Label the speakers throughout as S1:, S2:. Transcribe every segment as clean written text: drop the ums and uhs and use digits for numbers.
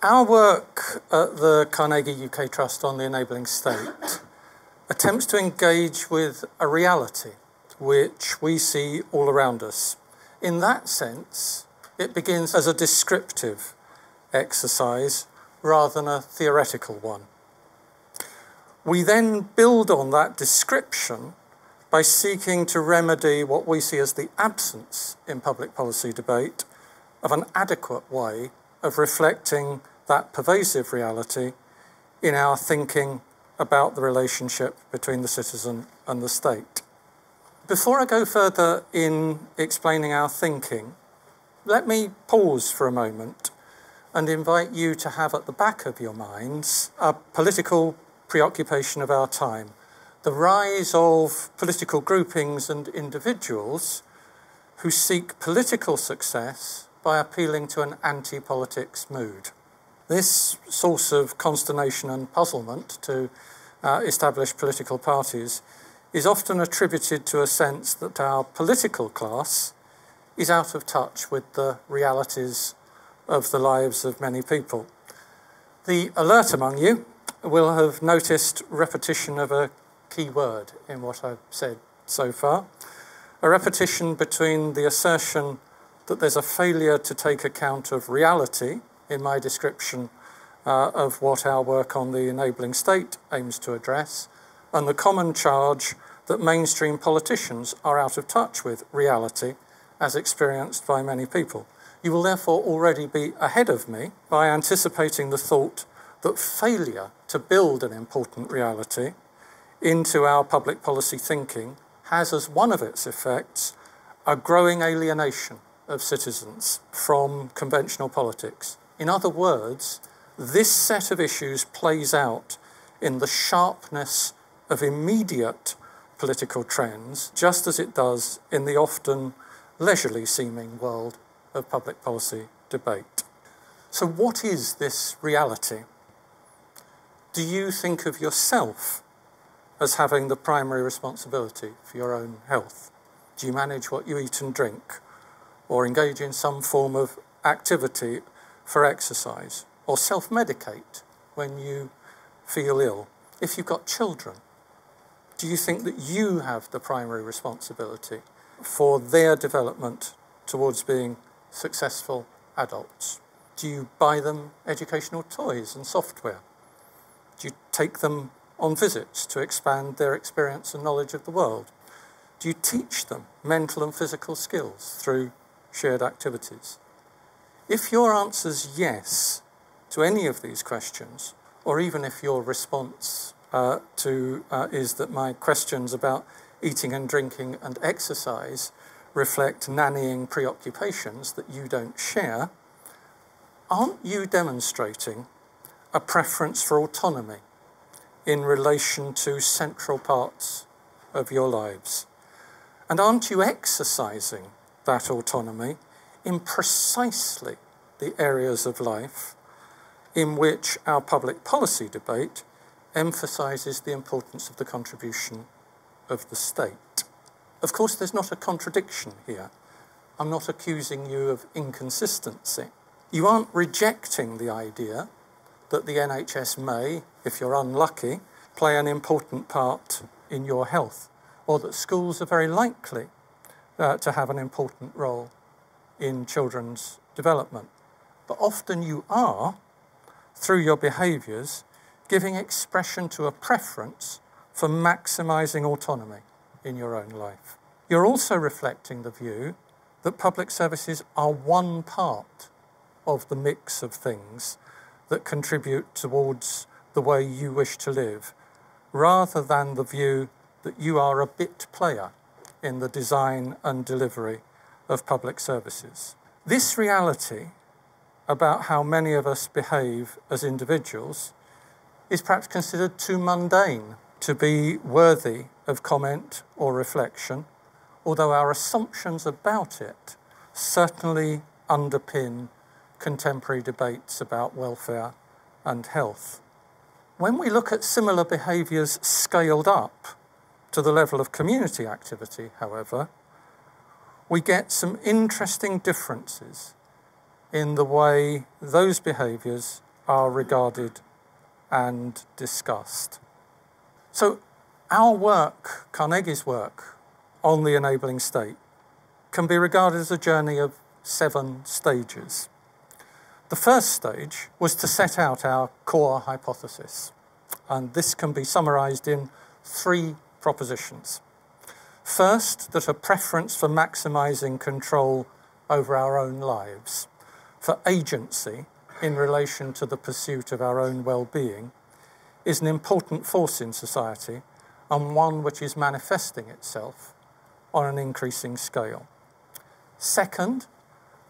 S1: Our work at the Carnegie UK Trust on the Enabling State attempts to engage with a reality which we see all around us. In that sense, it begins as a descriptive exercise rather than a theoretical one. We then build on that description by seeking to remedy what we see as the absence in public policy debate of an adequate way of reflecting that pervasive reality in our thinking about the relationship between the citizen and the state. Before I go further in explaining our thinking, let me pause for a moment and invite you to have at the back of your minds a political preoccupation of our time, the rise of political groupings and individuals who seek political success by appealing to an anti-politics mood. This source of consternation and puzzlement to established political parties is often attributed to a sense that our political class is out of touch with the realities of the lives of many people. The alert among you will have noticed repetition of a key word in what I've said so far, a repetition between the assertion that there's a failure to take account of reality in my description of what our work on the Enabling State aims to address, and the common charge that mainstream politicians are out of touch with reality as experienced by many people. You will therefore already be ahead of me by anticipating the thought that failure to build an important reality into our public policy thinking has as one of its effects a growing alienation of citizens from conventional politics. In other words, this set of issues plays out in the sharpness of immediate political trends, just as it does in the often leisurely seeming world of public policy debate. So what is this reality? Do you think of yourself as having the primary responsibility for your own health? Do you manage what you eat and drink, or engage in some form of activity for exercise, or self-medicate when you feel ill? If you've got children, do you think that you have the primary responsibility for their development towards being successful adults? Do you buy them educational toys and software? Do you take them on visits to expand their experience and knowledge of the world? Do you teach them mental and physical skills through shared activities? If your answer's yes to any of these questions, or even if your response is that my questions about eating and drinking and exercise reflect nannying preoccupations that you don't share, aren't you demonstrating a preference for autonomy in relation to central parts of your lives? And aren't you exercising that autonomy in precisely the areas of life in which our public policy debate emphasises the importance of the contribution of the state? Of course, there's not a contradiction here. I'm not accusing you of inconsistency. You aren't rejecting the idea that the NHS may, if you're unlucky, play an important part in your health, or that schools are very likely to have an important role in children's development. But often you are, through your behaviours, giving expression to a preference for maximising autonomy in your own life. You're also reflecting the view that public services are one part of the mix of things that contribute towards the way you wish to live, rather than the view that you are a bit player in the design and delivery of public services. This reality about how many of us behave as individuals is perhaps considered too mundane to be worthy of comment or reflection, although our assumptions about it certainly underpin contemporary debates about welfare and health. When we look at similar behaviours scaled up to the level of community activity, however, we get some interesting differences in the way those behaviours are regarded and discussed. So our work, Carnegie's work on the enabling state, can be regarded as a journey of 7 stages. The first stage was to set out our core hypothesis, and this can be summarised in 3 propositions. First, that a preference for maximising control over our own lives, for agency in relation to the pursuit of our own well-being, is an important force in society and one which is manifesting itself on an increasing scale. Second,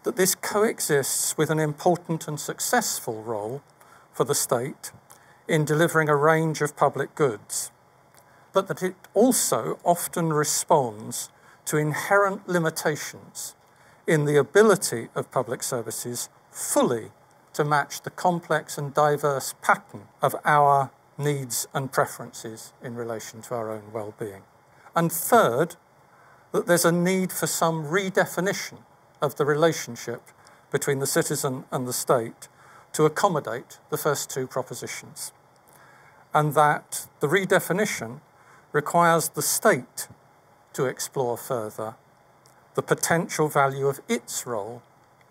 S1: that this coexists with an important and successful role for the state in delivering a range of public goods, but that it also often responds to inherent limitations in the ability of public services fully to match the complex and diverse pattern of our needs and preferences in relation to our own well-being. And third, that there's a need for some redefinition of the relationship between the citizen and the state to accommodate the first 2 propositions. And that the redefinition requires the state to explore further the potential value of its role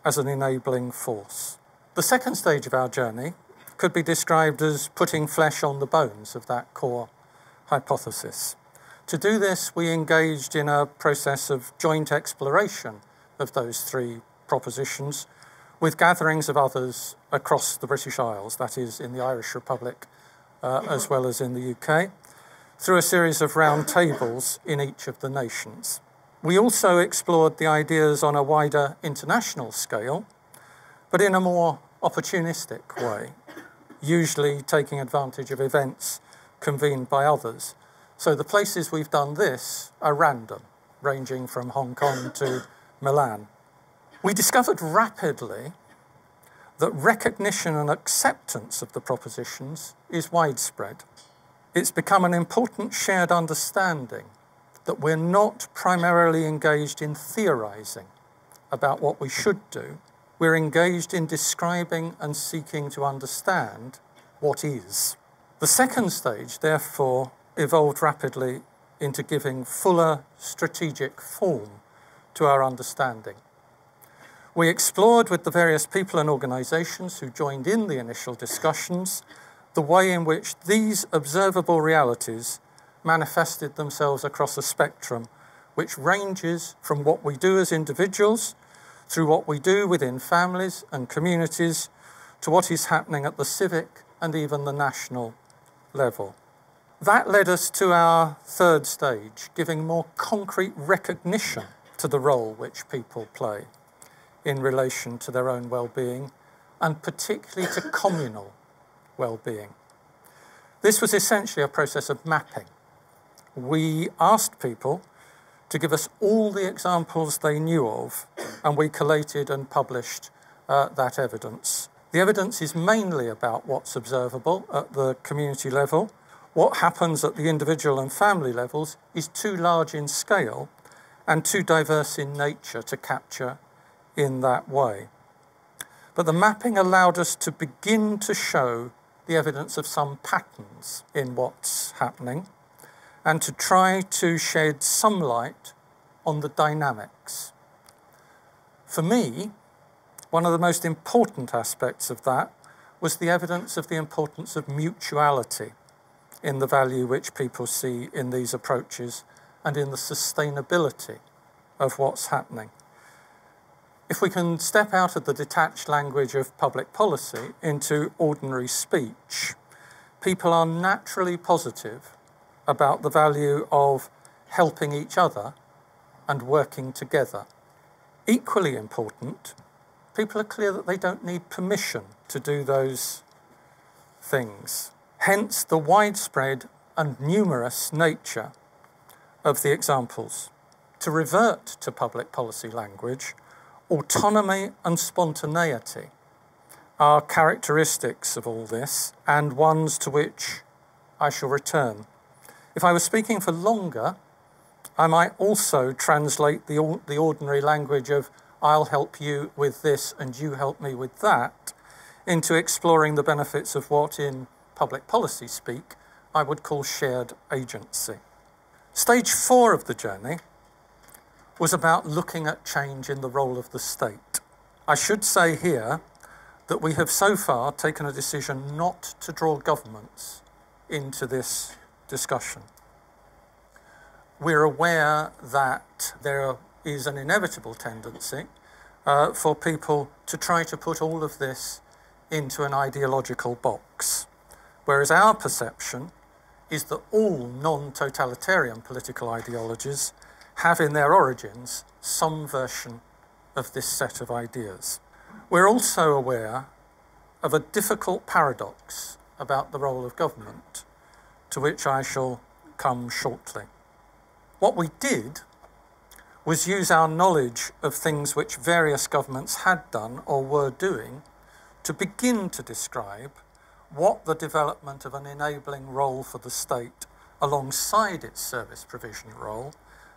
S1: as an enabling force. The second stage of our journey could be described as putting flesh on the bones of that core hypothesis. To do this, we engaged in a process of joint exploration of those 3 propositions with gatherings of others across the British Isles, that is in the Irish Republic as well as in the UK, through a series of round tables in each of the nations. We also explored the ideas on a wider international scale, but in a more opportunistic way, usually taking advantage of events convened by others. So the places we've done this are random, ranging from Hong Kong to Milan. We discovered rapidly that recognition and acceptance of the propositions is widespread. It's become an important shared understanding that we're not primarily engaged in theorising about what we should do. We're engaged in describing and seeking to understand what is. The second stage, therefore, evolved rapidly into giving fuller strategic form to our understanding. We explored with the various people and organisations who joined in the initial discussions the way in which these observable realities manifested themselves across a spectrum which ranges from what we do as individuals through what we do within families and communities to what is happening at the civic and even the national level. That led us to our third stage, giving more concrete recognition to the role which people play in relation to their own well-being, and particularly to communal well-being. This was essentially a process of mapping. We asked people to give us all the examples they knew of, and we collated and published that evidence. The evidence is mainly about what's observable at the community level. What happens at the individual and family levels is too large in scale and too diverse in nature to capture in that way. But the mapping allowed us to begin to show the evidence of some patterns in what's happening and to try to shed some light on the dynamics. For me, one of the most important aspects of that was the evidence of the importance of mutuality in the value which people see in these approaches and in the sustainability of what's happening. If we can step out of the detached language of public policy into ordinary speech, people are naturally positive about the value of helping each other and working together. Equally important, people are clear that they don't need permission to do those things. Hence the widespread and numerous nature of the examples. To revert to public policy language, autonomy and spontaneity are characteristics of all this and ones to which I shall return. If I was speaking for longer, I might also translate the ordinary language of I'll help you with this and you help me with that into exploring the benefits of what, in public policy speak, I would call shared agency. Stage 4 of the journey was about looking at change in the role of the state. I should say here that we have so far taken a decision not to draw governments into this discussion. We're aware that there is an inevitable tendency for people to try to put all of this into an ideological box, whereas our perception is that all non-totalitarian political ideologies have in their origins some version of this set of ideas. We're also aware of a difficult paradox about the role of government, to which I shall come shortly. What we did was use our knowledge of things which various governments had done or were doing to begin to describe what the development of an enabling role for the state alongside its service provision role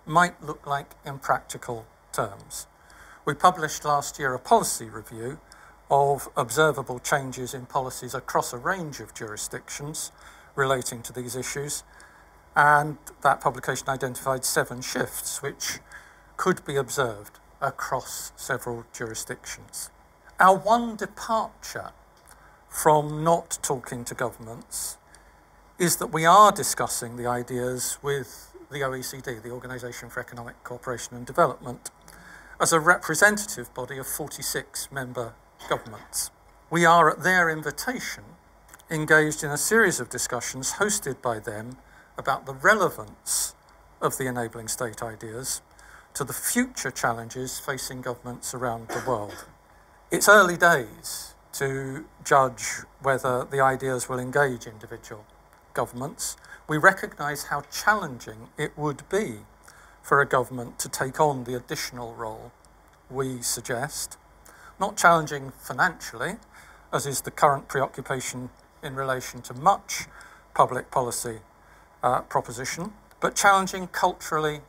S1: might look like in practical terms. We published last year a policy review of observable changes in policies across a range of jurisdictions relating to these issues, and that publication identified 7 shifts which could be observed across several jurisdictions. Our one departure from not talking to governments is that we are discussing the ideas with the OECD, the Organisation for Economic Cooperation and Development, as a representative body of 46 member governments. We are, at their invitation, engaged in a series of discussions hosted by them about the relevance of the enabling state ideas to the future challenges facing governments around the world. It's early days to judge whether the ideas will engage individual governments. We recognise how challenging it would be for a government to take on the additional role we suggest. Not challenging financially, as is the current preoccupation in relation to much public policy proposition, but challenging culturally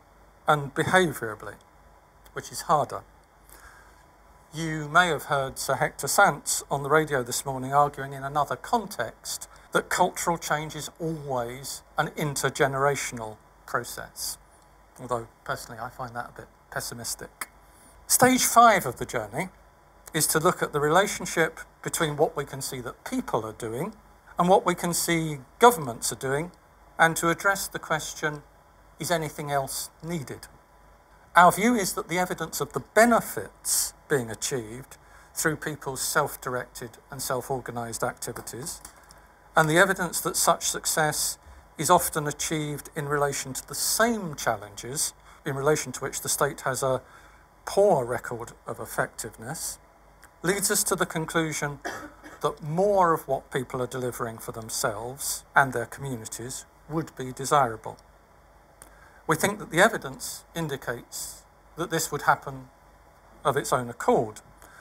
S1: and behaviourally, which is harder. You may have heard Sir Hector Sants on the radio this morning arguing in another context that cultural change is always an intergenerational process, although personally I find that a bit pessimistic. Stage 5 of the journey is to look at the relationship between what we can see that people are doing and what we can see governments are doing, and to address the question, is anything else needed? Our view is that the evidence of the benefits being achieved through people's self-directed and self-organised activities, and the evidence that such success is often achieved in relation to the same challenges in relation to which the state has a poor record of effectiveness, leads us to the conclusion that more of what people are delivering for themselves and their communities would be desirable. We think that the evidence indicates that this would happen of its own accord.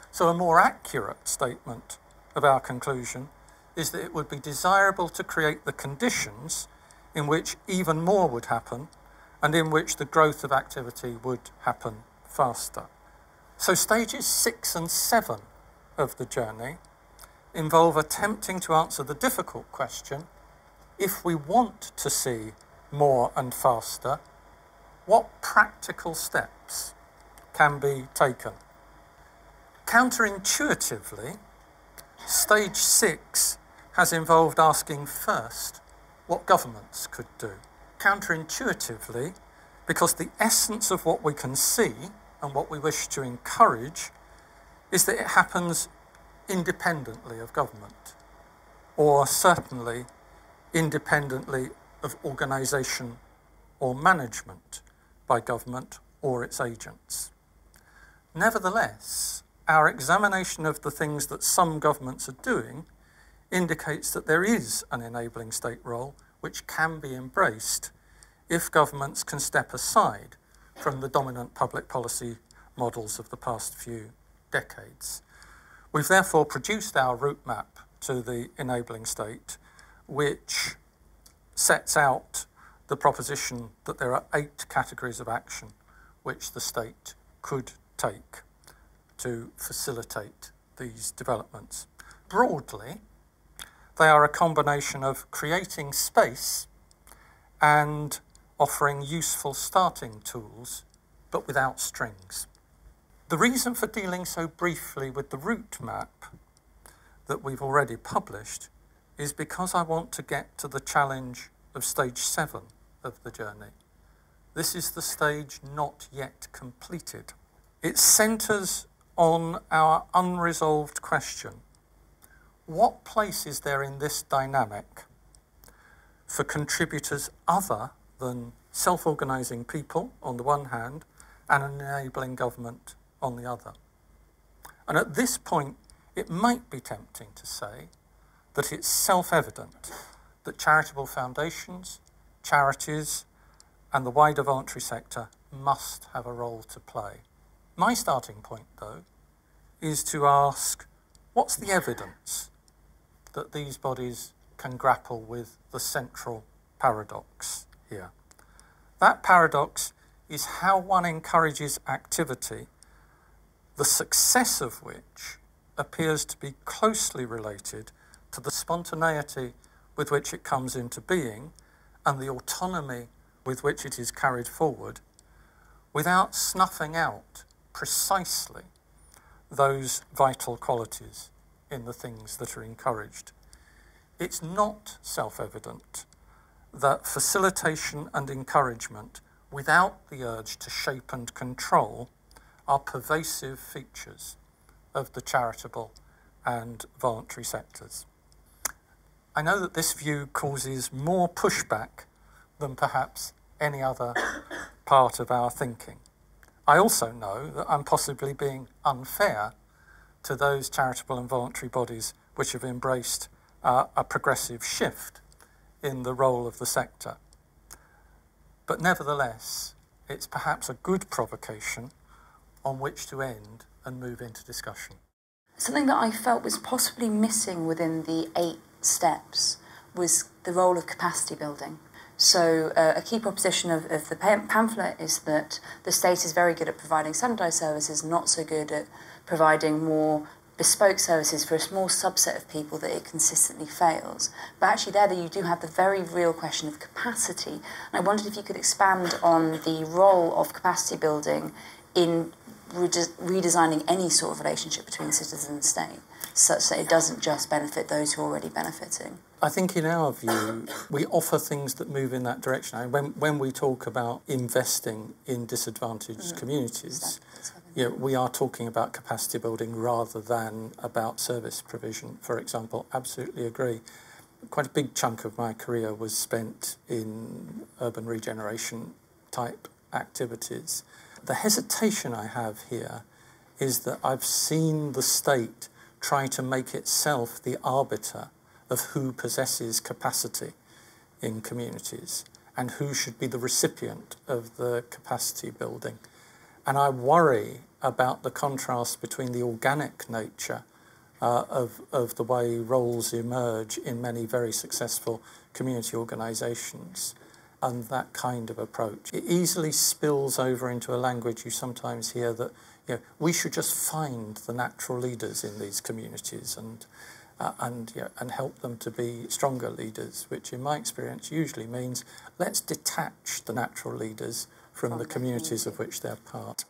S1: So a more accurate statement of our conclusion is that it would be desirable to create the conditions in which even more would happen and in which the growth of activity would happen faster. So stages 6 and 7 of the journey involve attempting to answer the difficult question, if we want to see more and faster, what practical steps can be taken? Counterintuitively, stage 6 has involved asking first what governments could do. Counterintuitively, because the essence of what we can see and what we wish to encourage is that it happens independently of government, or certainly independently of organisation or management by government or its agents. Nevertheless, our examination of the things that some governments are doing indicates that there is an enabling state role which can be embraced if governments can step aside from the dominant public policy models of the past few decades. We've therefore produced our route map to the enabling state, which sets out the proposition that there are 8 categories of action which the state could take to facilitate these developments. Broadly, they are a combination of creating space and offering useful starting tools, but without strings. The reason for dealing so briefly with the route map that we've already published is because I want to get to the challenge of stage 7 of the journey. This is the stage not yet completed. It centres on our unresolved question: what place is there in this dynamic for contributors other than self-organising people on the one hand and an enabling government on the other? And at this point, it might be tempting to say that it's self-evident that charitable foundations, charities, and the wider voluntary sector must have a role to play. My starting point, though, is to ask, what's the evidence that these bodies can grapple with the central paradox here? That paradox is how one encourages activity, the success of which appears to be closely related to the spontaneity with which it comes into being and the autonomy with which it is carried forward, without snuffing out precisely those vital qualities in the things that are encouraged. It's not self-evident that facilitation and encouragement without the urge to shape and control are pervasive features of the charitable and voluntary sectors. I know that this view causes more pushback than perhaps any other part of our thinking. I also know that I'm possibly being unfair to those charitable and voluntary bodies which have embraced a progressive shift in the role of the sector. But nevertheless, it's perhaps a good provocation on which to end and move into discussion.
S2: Something that I felt was possibly missing within the 8 steps was the role of capacity building. So a key proposition of the pamphlet is that the state is very good at providing standardised services, not so good at providing more bespoke services for a small subset of people that it consistently fails. But actually there you do have the very real question of capacity. And I wondered if you could expand on the role of capacity building in redesigning any sort of relationship between citizen and state, such that it doesn't just benefit those who are already benefiting.
S1: I think in our view, we offer things that move in that direction. When we talk about investing in disadvantaged communities, we are talking about capacity building rather than about service provision, for example. Absolutely agree. Quite a big chunk of my career was spent in urban regeneration type activities. The hesitation I have here is that I've seen the state try to make itself the arbiter of who possesses capacity in communities and who should be the recipient of the capacity building. And I worry about the contrast between the organic nature of the way roles emerge in many very successful community organisations and that kind of approach. It easily spills over into a language you sometimes hear that we should just find the natural leaders in these communities and help them to be stronger leaders, which in my experience usually means let's detach the natural leaders from the communities of which they're part.